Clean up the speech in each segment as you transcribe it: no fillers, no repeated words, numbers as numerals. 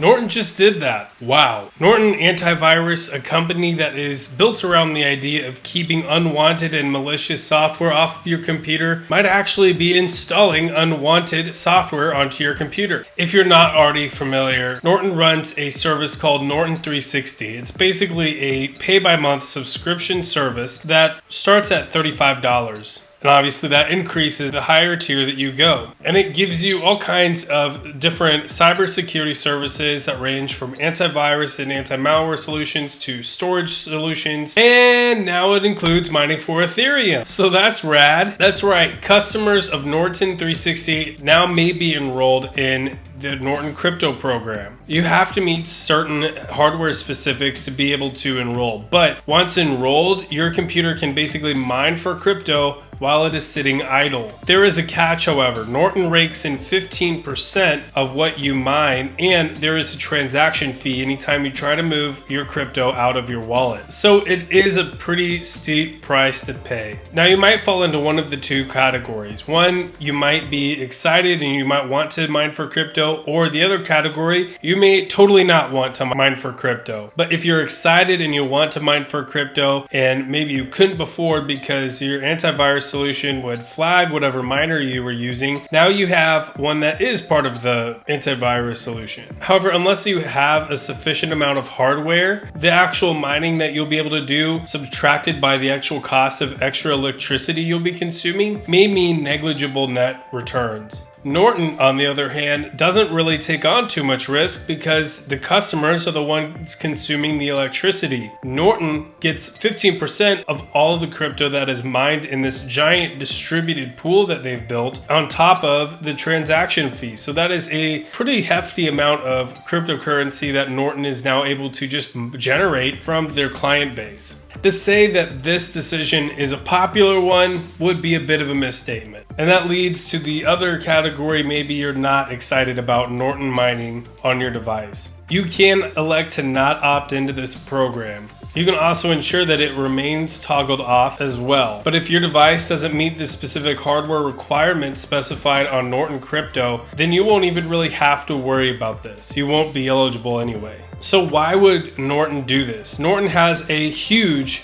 Norton just did that. Wow. Norton Antivirus, a company that is built around the idea of keeping unwanted and malicious software off of your computer, might actually be installing unwanted software onto your computer. If you're not already familiar, Norton runs a service called Norton 360. It's basically a pay-by-month subscription service that starts at $35. And obviously that increases the higher tier that you go. And it gives you all kinds of different cybersecurity services that range from antivirus and anti-malware solutions to storage solutions. And now it includes mining for Ethereum. So that's rad. That's right. Customers of Norton 360 now may be enrolled in the Norton Crypto program. You have to meet certain hardware specifics to be able to enroll. But once enrolled, your computer can basically mine for crypto while it is sitting idle. There is a catch, however. Norton rakes in 15% of what you mine, and there is a transaction fee anytime you try to move your crypto out of your wallet. So it is a pretty steep price to pay. Now you might fall into one of the two categories. One, you might be excited and you might want to mine for crypto, or the other category, you may totally not want to mine for crypto. But if you're excited and you want to mine for crypto and maybe you couldn't before because your antivirus solution would flag whatever miner you were using, now you have one that is part of the antivirus solution. However, unless you have a sufficient amount of hardware, the actual mining that you'll be able to do, subtracted by the actual cost of extra electricity you'll be consuming, may mean negligible net returns. Norton, on the other hand, doesn't really take on too much risk because the customers are the ones consuming the electricity. Norton gets 15% of all of the crypto that is mined in this giant distributed pool that they've built on top of the transaction fee. So that is a pretty hefty amount of cryptocurrency that Norton is now able to just generate from their client base. To say that this decision is a popular one would be a bit of a misstatement. And that leads to the other category. Maybe you're not excited about Norton mining on your device. You can elect to not opt into this program. You can also ensure that it remains toggled off as well. But if your device doesn't meet the specific hardware requirements specified on Norton Crypto, then you won't even really have to worry about this. You won't be eligible anyway. So why would Norton do this? Norton has a huge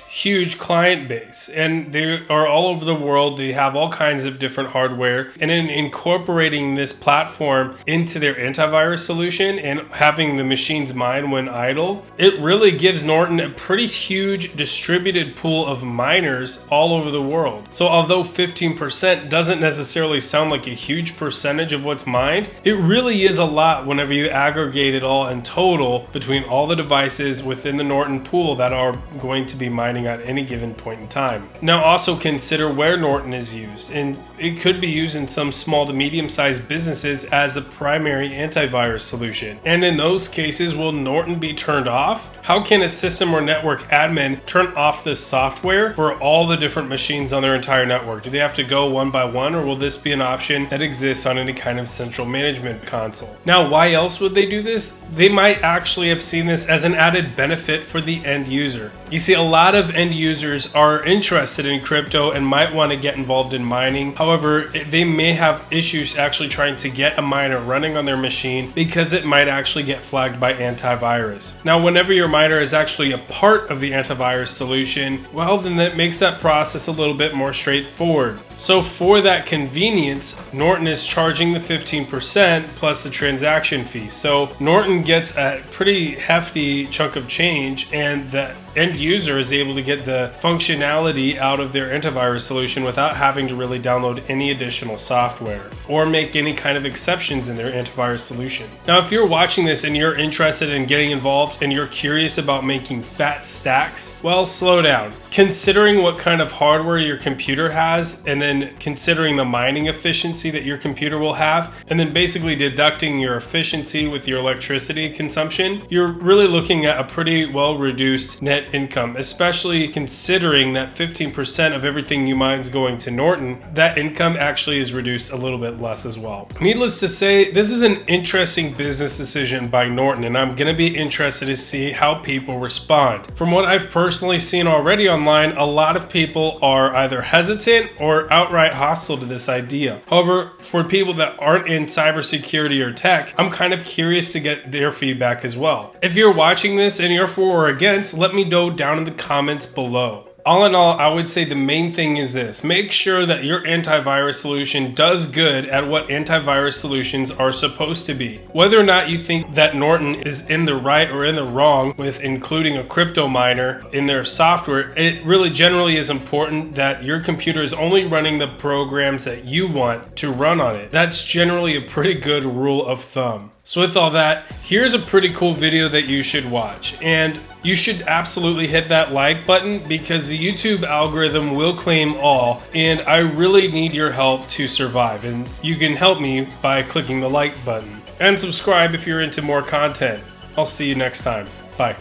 client base, and they are all over the world. They have all kinds of different hardware, and in incorporating this platform into their antivirus solution and having the machines mine when idle, it really gives Norton a pretty huge distributed pool of miners all over the world. So although 15% doesn't necessarily sound like a huge percentage of what's mined, it really is a lot whenever you aggregate it all in total between all the devices within the Norton pool that are going to be mining at any given point in time. Now also consider where Norton is used, and it could be used in some small to medium-sized businesses as the primary antivirus solution. And in those cases, will Norton be turned off? How can a system or network admin turn off this software for all the different machines on their entire network? Do they have to go one by one, or will this be an option that exists on any kind of central management console? Now, why else would they do this? They might actually have seen this as an added benefit for the end user. You see, a lot of end users are interested in crypto and might want to get involved in mining. However, they may have issues actually trying to get a miner running on their machine because it might actually get flagged by antivirus. Now, whenever your miner is actually a part of the antivirus solution, well, then that makes that process a little bit more straightforward. So for that convenience, Norton is charging the 15% plus the transaction fee. So Norton gets a pretty hefty chunk of change, and the end user is able to get the functionality out of their antivirus solution without having to really download any additional software or make any kind of exceptions in their antivirus solution. Now, if you're watching this and you're interested in getting involved and you're curious about making fat stacks, well, slow down. Considering what kind of hardware your computer has, and then considering the mining efficiency that your computer will have, and then basically deducting your efficiency with your electricity consumption, you're really looking at a pretty well reduced net net income, especially considering that 15% of everything you mine is going to Norton. That income actually is reduced a little bit less as well. Needless to say, this is an interesting business decision by Norton, and I'm going to be interested to see how people respond. From what I've personally seen already online, a lot of people are either hesitant or outright hostile to this idea. However, for people that aren't in cybersecurity or tech, I'm kind of curious to get their feedback as well. If you're watching this and you're for or against, let me know down in the comments below. All in all, I would say the main thing is this: make sure that your antivirus solution does good at what antivirus solutions are supposed to be. Whether or not you think that Norton is in the right or in the wrong with including a crypto miner in their software, it really generally is important that your computer is only running the programs that you want to run on it. That's generally a pretty good rule of thumb. So with all that, here's a pretty cool video that you should watch, and you should absolutely hit that like button because the YouTube algorithm will claim all, and I really need your help to survive, and you can help me by clicking the like button. And subscribe if you're into more content. I'll see you next time. Bye.